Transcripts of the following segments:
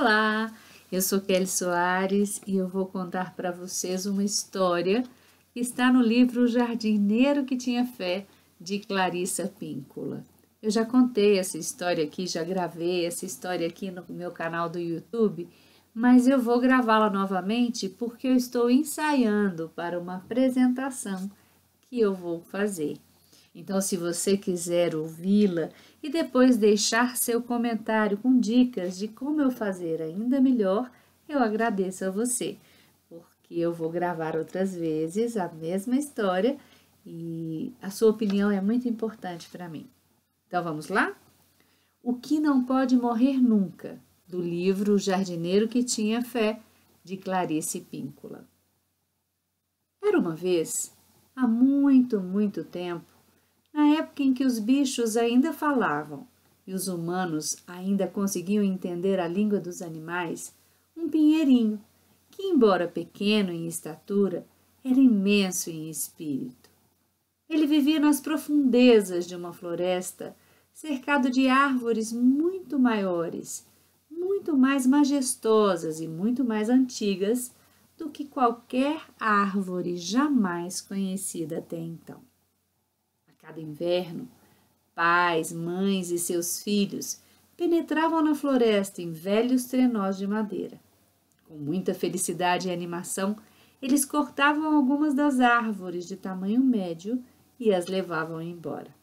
Olá, eu sou Kelly Soares e eu vou contar para vocês uma história que está no livro O Jardineiro que Tinha Fé, de Clarissa Píncola. Eu já contei essa história aqui, já gravei essa história aqui no meu canal do YouTube, mas eu vou gravá-la novamente porque eu estou ensaiando para uma apresentação que eu vou fazer. Então, se você quiser ouvi-la e depois deixar seu comentário com dicas de como eu fazer ainda melhor, eu agradeço a você, porque eu vou gravar outras vezes a mesma história e a sua opinião é muito importante para mim. Então, vamos lá? O que não pode morrer nunca, do livro O Jardineiro que Tinha Fé, de Clarice Píncola. Era uma vez, há muito, muito tempo, na época em que os bichos ainda falavam e os humanos ainda conseguiam entender a língua dos animais, um pinheirinho, que, embora pequeno em estatura, era imenso em espírito. Ele vivia nas profundezas de uma floresta, cercado de árvores muito maiores, muito mais majestosas e muito mais antigas do que qualquer árvore jamais conhecida até então. Cada inverno, pais, mães e seus filhos penetravam na floresta em velhos trenós de madeira. Com muita felicidade e animação, eles cortavam algumas das árvores de tamanho médio e as levavam embora.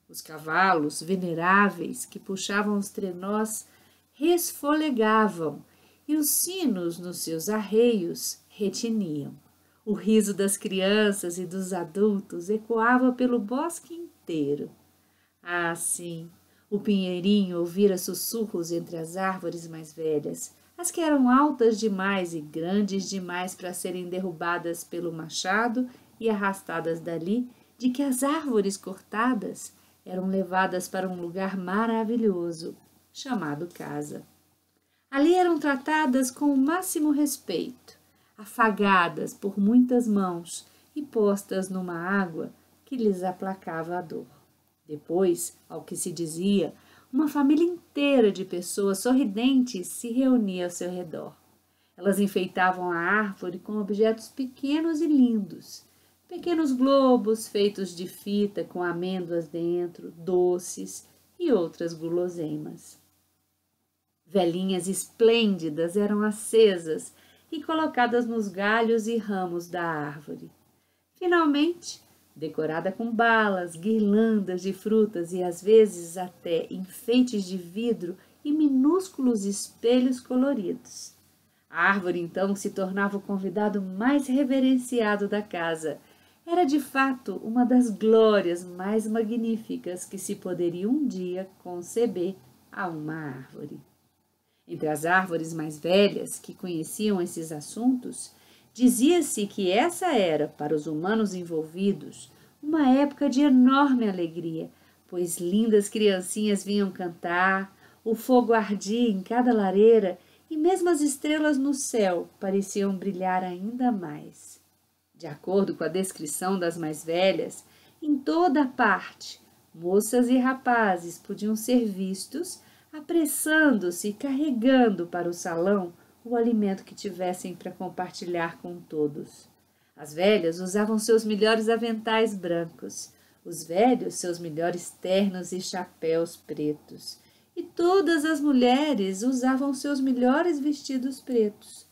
Os cavalos veneráveis que puxavam os trenós resfolegavam e os sinos nos seus arreios retiniam. O riso das crianças e dos adultos ecoava pelo bosque inteiro. Ah, sim, o pinheirinho ouvira sussurros entre as árvores mais velhas, as que eram altas demais e grandes demais para serem derrubadas pelo machado e arrastadas dali, de que as árvores cortadas eram levadas para um lugar maravilhoso, chamado casa. Ali eram tratadas com o máximo respeito, afagadas por muitas mãos e postas numa água que lhes aplacava a dor. Depois, ao que se dizia, uma família inteira de pessoas sorridentes se reunia ao seu redor. Elas enfeitavam a árvore com objetos pequenos e lindos, pequenos globos feitos de fita com amêndoas dentro, doces e outras guloseimas. Velinhas esplêndidas eram acesas e colocadas nos galhos e ramos da árvore. Finalmente, decorada com balas, guirlandas de frutas e às vezes até enfeites de vidro e minúsculos espelhos coloridos. A árvore então se tornava o convidado mais reverenciado da casa. Era de fato uma das glórias mais magníficas que se poderia um dia conceber a uma árvore. Entre as árvores mais velhas que conheciam esses assuntos, dizia-se que essa era, para os humanos envolvidos, uma época de enorme alegria, pois lindas criancinhas vinham cantar, o fogo ardia em cada lareira e mesmo as estrelas no céu pareciam brilhar ainda mais. De acordo com a descrição das mais velhas, em toda a parte, moças e rapazes podiam ser vistos apressando-se e carregando para o salão o alimento que tivessem para compartilhar com todos. As velhas usavam seus melhores aventais brancos, os velhos seus melhores ternos e chapéus pretos, e todas as mulheres usavam seus melhores vestidos pretos.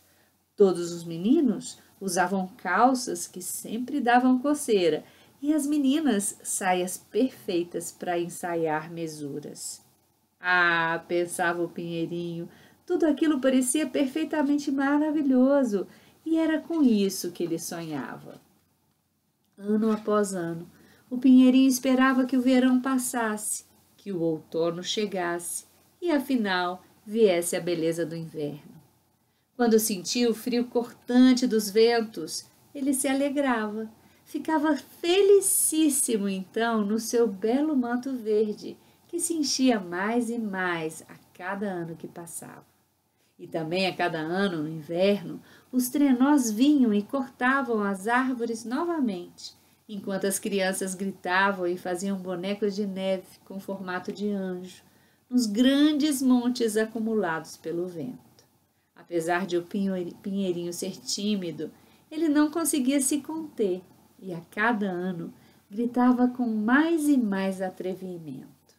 Todos os meninos usavam calças que sempre davam coceira, e as meninas saias perfeitas para ensaiar mesuras. Ah, pensava o pinheirinho, tudo aquilo parecia perfeitamente maravilhoso e era com isso que ele sonhava. Ano após ano, o pinheirinho esperava que o verão passasse, que o outono chegasse e, afinal, viesse a beleza do inverno. Quando sentia o frio cortante dos ventos, ele se alegrava, ficava felicíssimo então no seu belo manto verde, que se enchia mais e mais a cada ano que passava. E também a cada ano, no inverno, os trenós vinham e cortavam as árvores novamente, enquanto as crianças gritavam e faziam bonecos de neve com formato de anjo, nos grandes montes acumulados pelo vento. Apesar de o pinheirinho ser tímido, ele não conseguia se conter e a cada ano gritava com mais e mais atrevimento.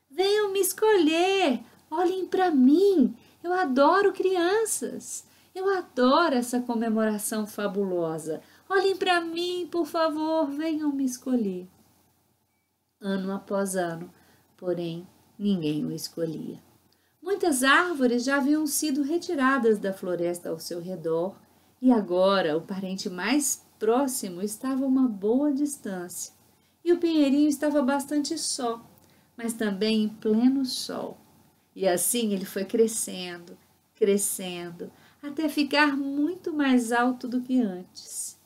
Venham me escolher! Olhem para mim! Eu adoro crianças! Eu adoro essa comemoração fabulosa! Olhem para mim, por favor, venham me escolher! Ano após ano, porém, ninguém o escolhia. Muitas árvores já haviam sido retiradas da floresta ao seu redor e agora o parente mais próximo estava a uma boa distância e o pinheirinho estava bastante só, mas também em pleno sol. E assim ele foi crescendo, crescendo, até ficar muito mais alto do que antes.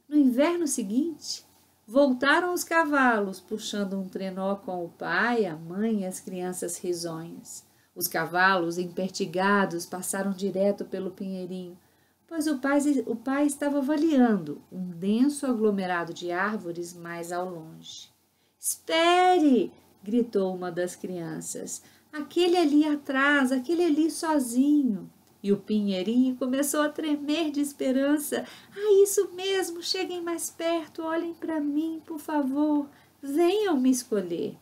No inverno seguinte, voltaram os cavalos, puxando um trenó com o pai, a mãe e as crianças risonhas. Os cavalos, empertigados, passaram direto pelo pinheirinho, pois o pai estava avaliando um denso aglomerado de árvores mais ao longe. Espere! Gritou uma das crianças. Aquele ali atrás, aquele ali sozinho. E o pinheirinho começou a tremer de esperança. Ah, isso mesmo, cheguem mais perto, olhem para mim, por favor, venham me escolher.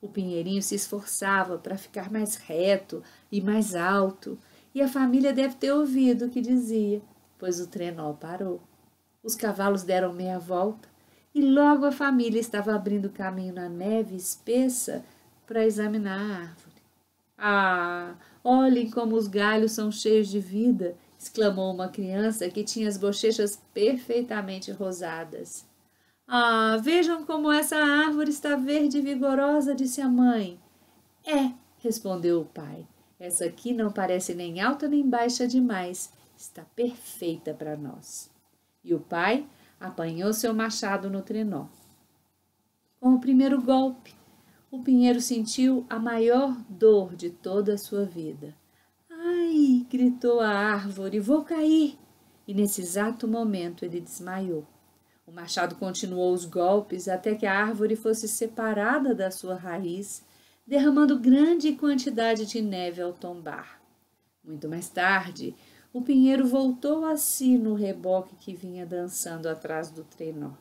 O pinheirinho se esforçava para ficar mais reto e mais alto, e a família deve ter ouvido o que dizia, pois o trenó parou. Os cavalos deram meia volta e logo a família estava abrindo caminho na neve espessa para examinar a árvore. Ah, olhem como os galhos são cheios de vida, exclamou uma criança que tinha as bochechas perfeitamente rosadas. Ah, vejam como essa árvore está verde e vigorosa, disse a mãe. É, respondeu o pai. Essa aqui não parece nem alta nem baixa demais. Está perfeita para nós. E o pai apanhou seu machado no trenó. Com o primeiro golpe, o pinheiro sentiu a maior dor de toda a sua vida. Ai, gritou a árvore, vou cair. E nesse exato momento ele desmaiou. O machado continuou os golpes até que a árvore fosse separada da sua raiz, derramando grande quantidade de neve ao tombar. Muito mais tarde, o pinheiro voltou a si no reboque que vinha dançando atrás do trenó.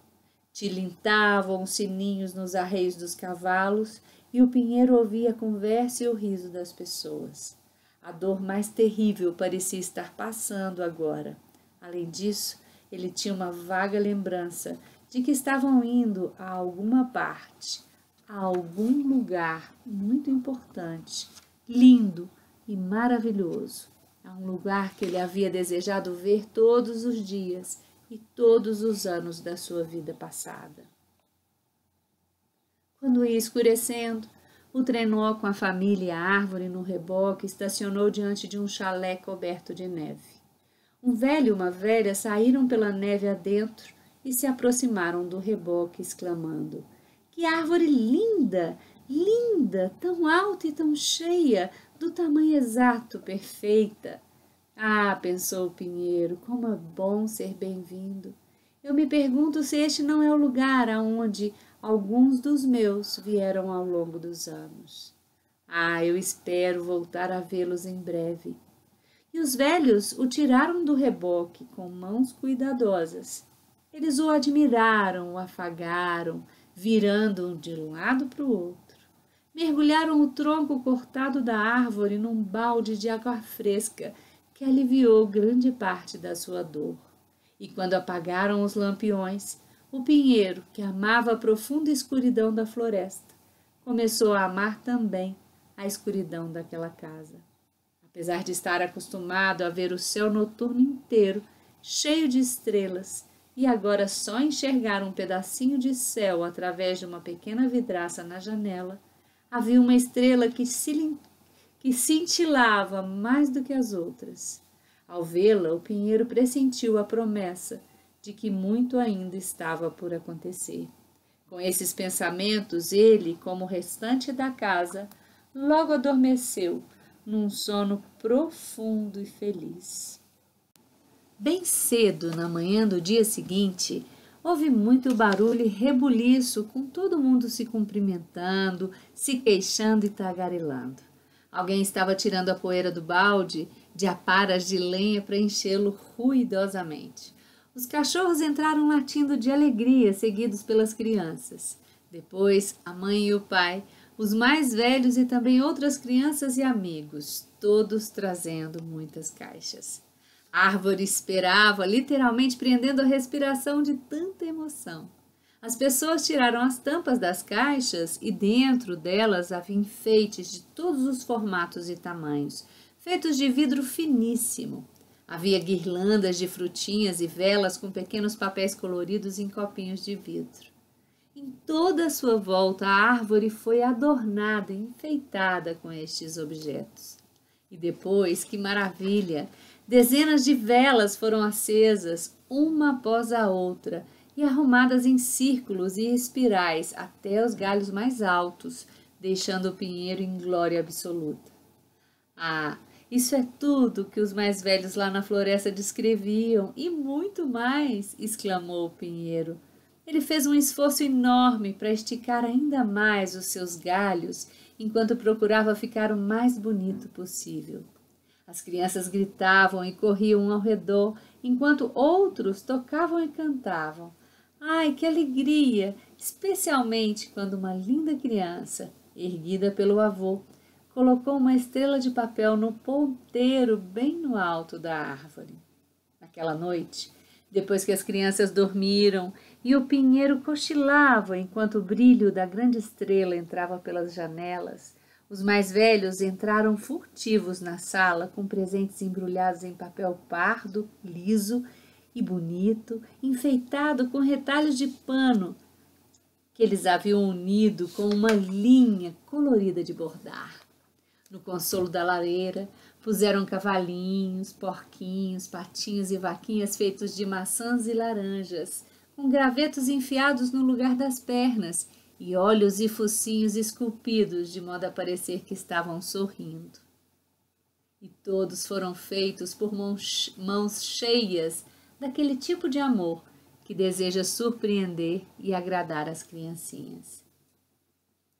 Tilintavam os sininhos nos arreios dos cavalos e o pinheiro ouvia a conversa e o riso das pessoas. A dor mais terrível parecia estar passando agora. Além disso, ele tinha uma vaga lembrança de que estavam indo a alguma parte, a algum lugar muito importante, lindo e maravilhoso. A um lugar que ele havia desejado ver todos os dias e todos os anos da sua vida passada. Quando ia escurecendo, o trenó com a família e a árvore no reboque estacionou diante de um chalé coberto de neve. Um velho e uma velha saíram pela neve adentro e se aproximaram do reboque, exclamando: que árvore linda, linda, tão alta e tão cheia, do tamanho exato, perfeita. Ah, pensou o pinheiro, como é bom ser bem-vindo. Eu me pergunto se este não é o lugar aonde alguns dos meus vieram ao longo dos anos. Ah, eu espero voltar a vê-los em breve. E os velhos o tiraram do reboque com mãos cuidadosas. Eles o admiraram, o afagaram, virando-o de um lado para o outro. Mergulharam o tronco cortado da árvore num balde de água fresca que aliviou grande parte da sua dor. E quando apagaram os lampiões, o pinheiro, que amava a profunda escuridão da floresta, começou a amar também a escuridão daquela casa. Apesar de estar acostumado a ver o céu noturno inteiro cheio de estrelas e agora só enxergar um pedacinho de céu através de uma pequena vidraça na janela, havia uma estrela que cintilava mais do que as outras. Ao vê-la, o pinheiro pressentiu a promessa de que muito ainda estava por acontecer. Com esses pensamentos, ele, como o restante da casa, logo adormeceu num sono profundo e feliz. Bem cedo, na manhã do dia seguinte, houve muito barulho e rebuliço, com todo mundo se cumprimentando, se queixando e tagarelando. Alguém estava tirando a poeira do balde de aparas de lenha para enchê-lo ruidosamente. Os cachorros entraram latindo de alegria, seguidos pelas crianças. Depois, a mãe e o pai, os mais velhos e também outras crianças e amigos, todos trazendo muitas caixas. A árvore esperava, literalmente prendendo a respiração de tanta emoção. As pessoas tiraram as tampas das caixas e dentro delas havia enfeites de todos os formatos e tamanhos, feitos de vidro finíssimo. Havia guirlandas de frutinhas e velas com pequenos papéis coloridos em copinhos de vidro. Em toda a sua volta, a árvore foi adornada e enfeitada com estes objetos. E depois, que maravilha! Dezenas de velas foram acesas, uma após a outra, e arrumadas em círculos e espirais até os galhos mais altos, deixando o pinheiro em glória absoluta. Ah, isso é tudo que os mais velhos lá na floresta descreviam, e muito mais, exclamou o pinheiro. Ele fez um esforço enorme para esticar ainda mais os seus galhos, enquanto procurava ficar o mais bonito possível. As crianças gritavam e corriam ao redor, enquanto outros tocavam e cantavam. Ai, que alegria! Especialmente quando uma linda criança, erguida pelo avô, colocou uma estrela de papel no ponteiro bem no alto da árvore. Naquela noite, depois que as crianças dormiram e o pinheiro cochilava enquanto o brilho da grande estrela entrava pelas janelas, os mais velhos entraram furtivos na sala com presentes embrulhados em papel pardo, liso e bonito, enfeitado com retalhos de pano que eles haviam unido com uma linha colorida de bordar. No consolo da lareira, puseram cavalinhos, porquinhos, patinhos e vaquinhas feitos de maçãs e laranjas, com gravetos enfiados no lugar das pernas e olhos e focinhos esculpidos de modo a parecer que estavam sorrindo. E todos foram feitos por mãos cheias daquele tipo de amor que deseja surpreender e agradar as criancinhas.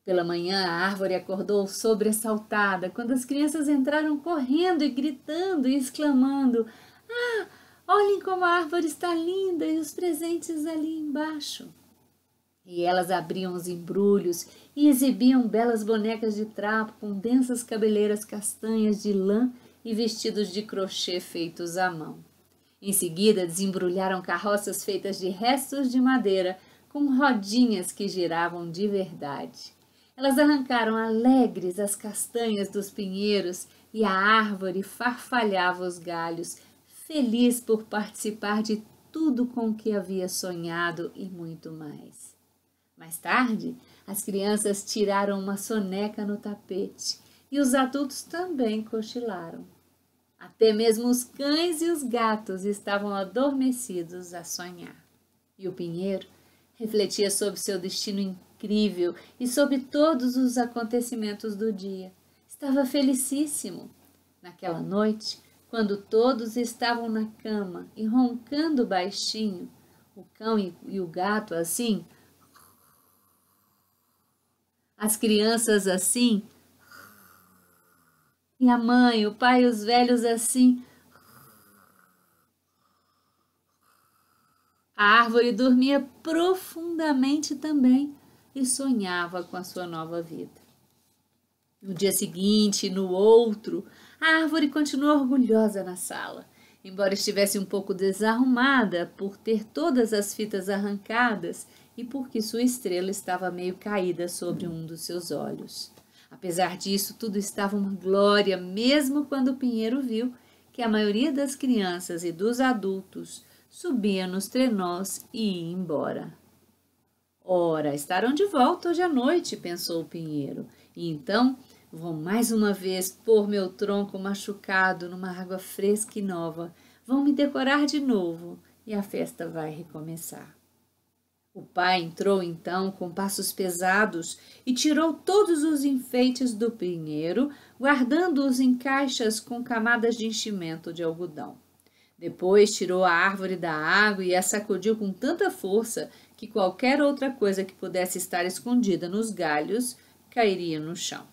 Pela manhã, a árvore acordou sobressaltada quando as crianças entraram correndo e gritando e exclamando: "Ah, olhem como a árvore está linda e os presentes ali embaixo!" E elas abriam os embrulhos e exibiam belas bonecas de trapo com densas cabeleiras castanhas de lã e vestidos de crochê feitos à mão. Em seguida, desembrulharam carroças feitas de restos de madeira com rodinhas que giravam de verdade. Elas arrancaram alegres as castanhas dos pinheiros e a árvore farfalhava os galhos, feliz por participar de tudo com o que havia sonhado e muito mais. Mais tarde, as crianças tiraram uma soneca no tapete e os adultos também cochilaram. Até mesmo os cães e os gatos estavam adormecidos a sonhar. E o pinheiro refletia sobre seu destino incrível e sobre todos os acontecimentos do dia. Estava felicíssimo. Naquela noite, quando todos estavam na cama e roncando baixinho, o cão e o gato assim, as crianças assim, e a mãe, o pai e os velhos assim, a árvore dormia profundamente também e sonhava com a sua nova vida. No dia seguinte e no outro, a árvore continuou orgulhosa na sala, embora estivesse um pouco desarrumada por ter todas as fitas arrancadas e porque sua estrela estava meio caída sobre um dos seus olhos. Apesar disso, tudo estava uma glória, mesmo quando o pinheiro viu que a maioria das crianças e dos adultos subia nos trenós e ia embora. Ora, estarão de volta hoje à noite, pensou o pinheiro, e então vou mais uma vez pôr meu tronco machucado numa água fresca e nova, vão me decorar de novo e a festa vai recomeçar. O pai entrou então com passos pesados e tirou todos os enfeites do pinheiro, guardando-os em caixas com camadas de enchimento de algodão. Depois tirou a árvore da água e a sacudiu com tanta força que qualquer outra coisa que pudesse estar escondida nos galhos cairia no chão.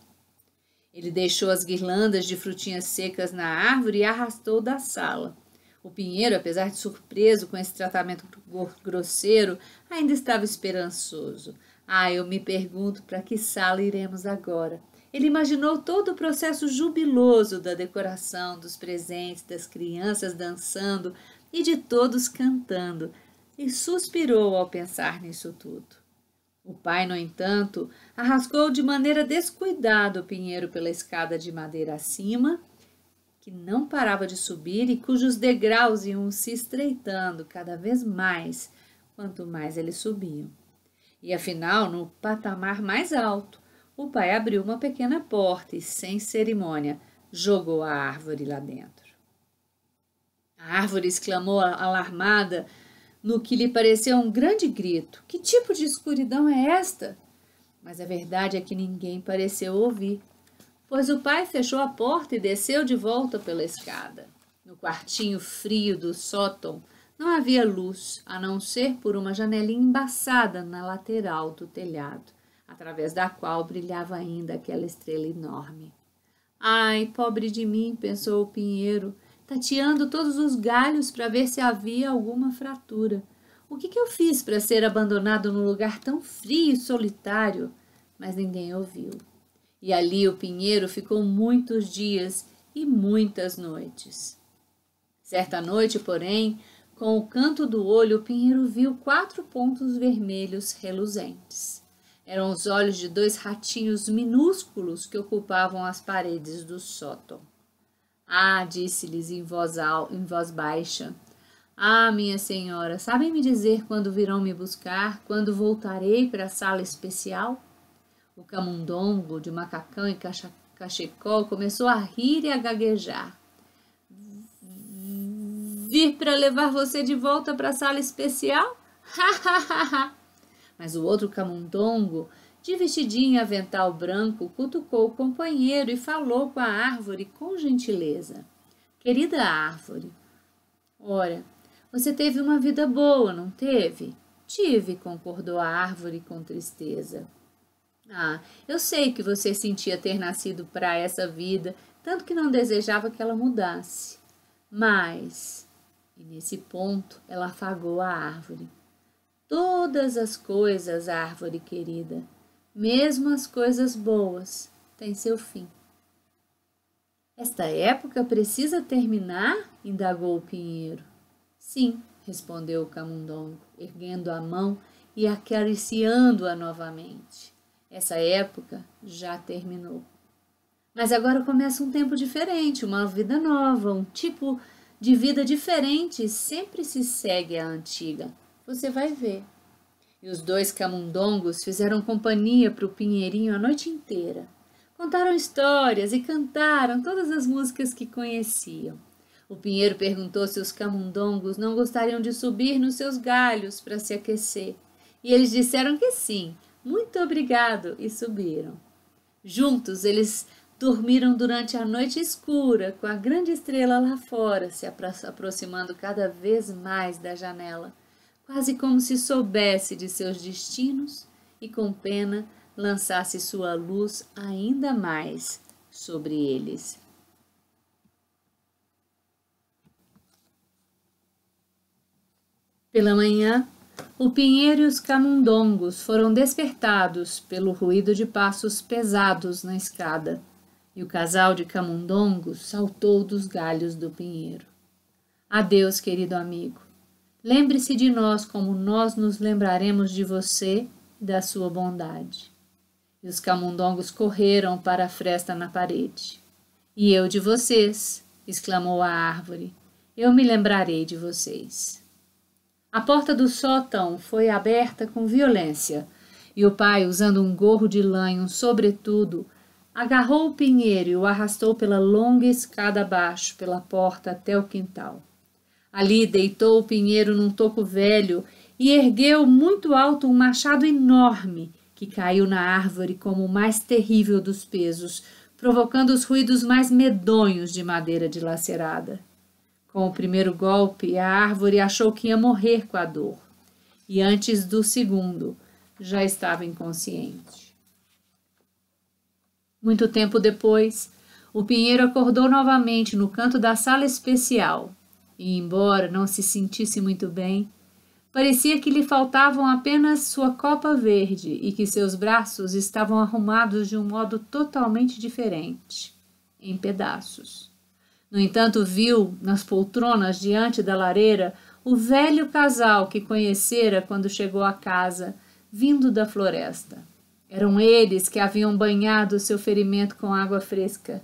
Ele deixou as guirlandas de frutinhas secas na árvore e arrastou da sala. O pinheiro, apesar de surpreso com esse tratamento grosseiro, ainda estava esperançoso. Eu me pergunto para que sala iremos agora. Ele imaginou todo o processo jubiloso da decoração, dos presentes, das crianças dançando e de todos cantando, e suspirou ao pensar nisso tudo. O pai, no entanto, arrascou de maneira descuidada o pinheiro pela escada de madeira acima, que não parava de subir e cujos degraus iam se estreitando cada vez mais, quanto mais eles subiam. E afinal, no patamar mais alto, o pai abriu uma pequena porta e, sem cerimônia, jogou a árvore lá dentro. A árvore exclamou alarmada no que lhe pareceu um grande grito. Que tipo de escuridão é esta? Mas a verdade é que ninguém pareceu ouvir, pois o pai fechou a porta e desceu de volta pela escada. No quartinho frio do sótão não havia luz, a não ser por uma janelinha embaçada na lateral do telhado, através da qual brilhava ainda aquela estrela enorme. Ai, pobre de mim, pensou o pinheiro, tateando todos os galhos para ver se havia alguma fratura. O que eu fiz para ser abandonado num lugar tão frio e solitário? Mas ninguém ouviu. E ali o pinheiro ficou muitos dias e muitas noites. Certa noite, porém, com o canto do olho, o pinheiro viu 4 pontos vermelhos reluzentes. Eram os olhos de 2 ratinhos minúsculos que ocupavam as paredes do sótão. Disse-lhes em voz baixa. Minha senhora, sabem me dizer quando virão me buscar, quando voltarei para a sala especial? O camundongo, de macacão e cachecol, começou a rir e a gaguejar. Vir para levar você de volta para a sala especial? Mas o outro camundongo, de vestidinho e avental branco, cutucou o companheiro e falou com a árvore com gentileza. Querida árvore, ora, você teve uma vida boa, não teve? Tive, concordou a árvore com tristeza. Eu sei que você sentia ter nascido para essa vida, tanto que não desejava que ela mudasse. Mas, e nesse ponto, ela afagou a árvore. Todas as coisas, árvore querida, mesmo as coisas boas, têm seu fim. Esta época precisa terminar? Indagou o pinheiro. Sim, respondeu o camundongo, erguendo a mão e acariciando-a novamente. Essa época já terminou. Mas agora começa um tempo diferente, uma vida nova, um tipo de vida diferente, sempre se segue à antiga. Você vai ver. E os 2 camundongos fizeram companhia para o pinheirinho a noite inteira. Contaram histórias e cantaram todas as músicas que conheciam. O pinheiro perguntou se os camundongos não gostariam de subir nos seus galhos para se aquecer. E eles disseram que sim. Muito obrigado, e subiram. Juntos, eles dormiram durante a noite escura, com a grande estrela lá fora, se aproximando cada vez mais da janela, quase como se soubesse de seus destinos e, com pena, lançasse sua luz ainda mais sobre eles. Pela manhã, o pinheiro e os camundongos foram despertados pelo ruído de passos pesados na escada, e o casal de camundongos saltou dos galhos do pinheiro. Adeus, querido amigo. Lembre-se de nós como nós nos lembraremos de você e da sua bondade. E os camundongos correram para a fresta na parede. E eu de vocês, exclamou a árvore. Eu me lembrarei de vocês. A porta do sótão foi aberta com violência, e o pai, usando um gorro de lã e um sobretudo, agarrou o pinheiro e o arrastou pela longa escada abaixo, pela porta até o quintal. Ali deitou o pinheiro num toco velho e ergueu muito alto um machado enorme, que caiu na árvore como o mais terrível dos pesos, provocando os ruídos mais medonhos de madeira dilacerada. Com o primeiro golpe, a árvore achou que ia morrer com a dor, e antes do segundo, já estava inconsciente. Muito tempo depois, o pinheiro acordou novamente no canto da sala especial e, embora não se sentisse muito bem, parecia que lhe faltavam apenas sua copa verde e que seus braços estavam arrumados de um modo totalmente diferente, em pedaços. No entanto, viu, nas poltronas diante da lareira, o velho casal que conhecera quando chegou à casa, vindo da floresta. Eram eles que haviam banhado seu ferimento com água fresca.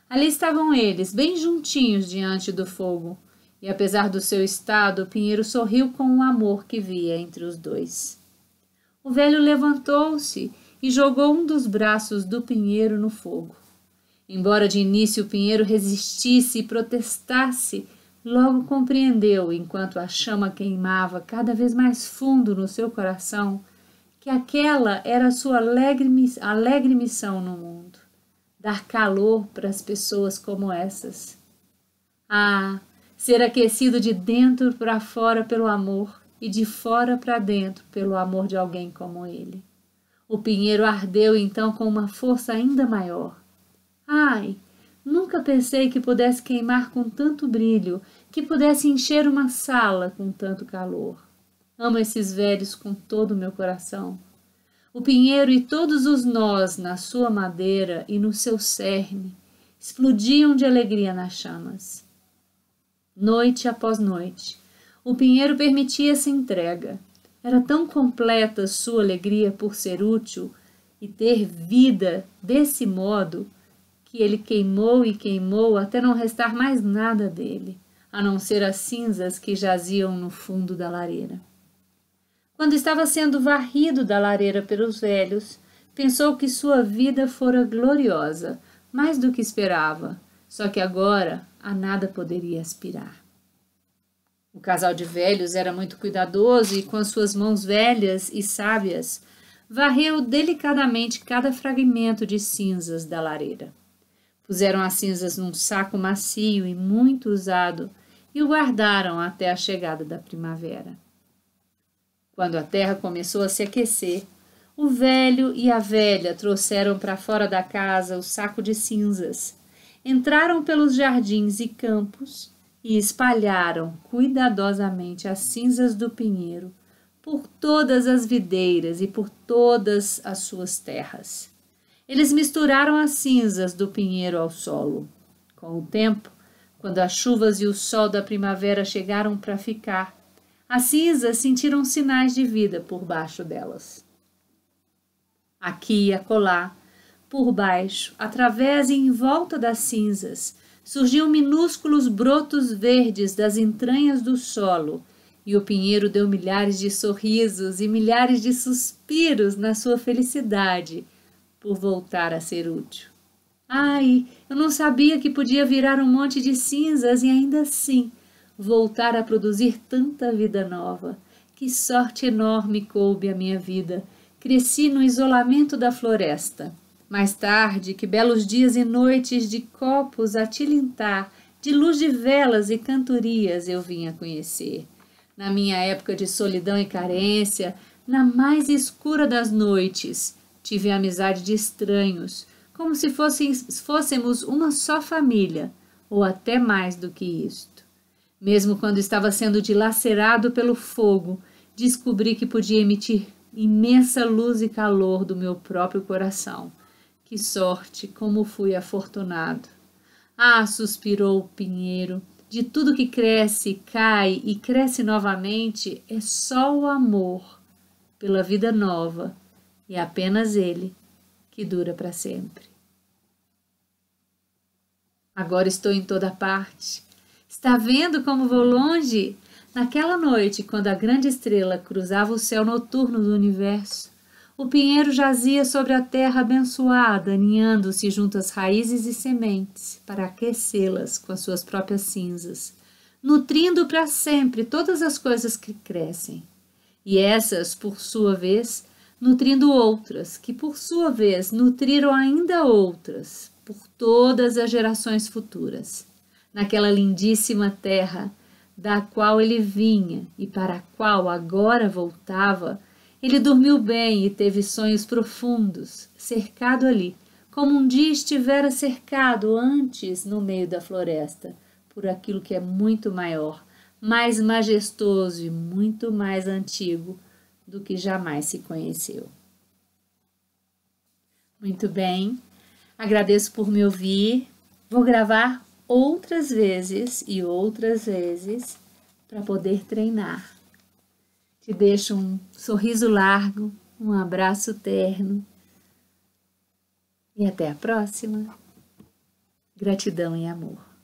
Ali estavam eles, bem juntinhos diante do fogo, e apesar do seu estado, Pinheiro sorriu com o amor que via entre os dois. O velho levantou-se e jogou um dos braços do Pinheiro no fogo. Embora de início o Pinheiro resistisse e protestasse, logo compreendeu, enquanto a chama queimava cada vez mais fundo no seu coração, que aquela era a sua alegre missão no mundo, dar calor para as pessoas como essas. Ah, ser aquecido de dentro para fora pelo amor e de fora para dentro pelo amor de alguém como ele. O pinheiro ardeu então com uma força ainda maior. Ai, nunca pensei que pudesse queimar com tanto brilho, que pudesse encher uma sala com tanto calor. Amo esses velhos com todo o meu coração. O pinheiro e todos os nós na sua madeira e no seu cerne explodiam de alegria nas chamas. Noite após noite, o pinheiro permitia-se entrega. Era tão completa sua alegria por ser útil e ter vida desse modo que ele queimou e queimou até não restar mais nada dele, a não ser as cinzas que jaziam no fundo da lareira. Quando estava sendo varrido da lareira pelos velhos, pensou que sua vida fora gloriosa, mais do que esperava, só que agora a nada poderia aspirar. O casal de velhos era muito cuidadoso e, com as suas mãos velhas e sábias, varreu delicadamente cada fragmento de cinzas da lareira. Puseram as cinzas num saco macio e muito usado e o guardaram até a chegada da primavera. Quando a terra começou a se aquecer, o velho e a velha trouxeram para fora da casa o saco de cinzas, entraram pelos jardins e campos e espalharam cuidadosamente as cinzas do pinheiro por todas as videiras e por todas as suas terras. Eles misturaram as cinzas do pinheiro ao solo. Com o tempo, quando as chuvas e o sol da primavera chegaram para ficar, as cinzas sentiram sinais de vida por baixo delas. Aqui e acolá, por baixo, através e em volta das cinzas, surgiam minúsculos brotos verdes das entranhas do solo, e o pinheiro deu milhares de sorrisos e milhares de suspiros na sua felicidade por voltar a ser útil. Ai, eu não sabia que podia virar um monte de cinzas e ainda assim voltar a produzir tanta vida nova. Que sorte enorme coube à minha vida. Cresci no isolamento da floresta. Mais tarde, que belos dias e noites de copos a tilintar, de luz de velas e cantorias eu vim a conhecer. Na minha época de solidão e carência, na mais escura das noites, tive a amizade de estranhos, como se fôssemos uma só família, ou até mais do que isto. Mesmo quando estava sendo dilacerado pelo fogo, descobri que podia emitir imensa luz e calor do meu próprio coração. Que sorte, como fui afortunado! Ah, suspirou o pinheiro, de tudo que cresce, cai e cresce novamente, é só o amor pela vida nova, e apenas ele que dura para sempre. Agora estou em toda parte. Está vendo como vou longe? Naquela noite, quando a grande estrela cruzava o céu noturno do universo, o pinheiro jazia sobre a terra abençoada, aninhando-se junto às raízes e sementes, para aquecê-las com as suas próprias cinzas, nutrindo para sempre todas as coisas que crescem. E essas, por sua vez, nutrindo outras, que por sua vez nutriram ainda outras, por todas as gerações futuras. Naquela lindíssima terra, da qual ele vinha e para a qual agora voltava, ele dormiu bem e teve sonhos profundos, cercado ali, como um dia estivera cercado antes no meio da floresta, por aquilo que é muito maior, mais majestoso e muito mais antigo do que jamais se conheceu. Muito bem, agradeço por me ouvir. Vou gravar outras vezes e outras vezes para poder treinar. Te deixo um sorriso largo, um abraço terno e até a próxima. Gratidão e amor.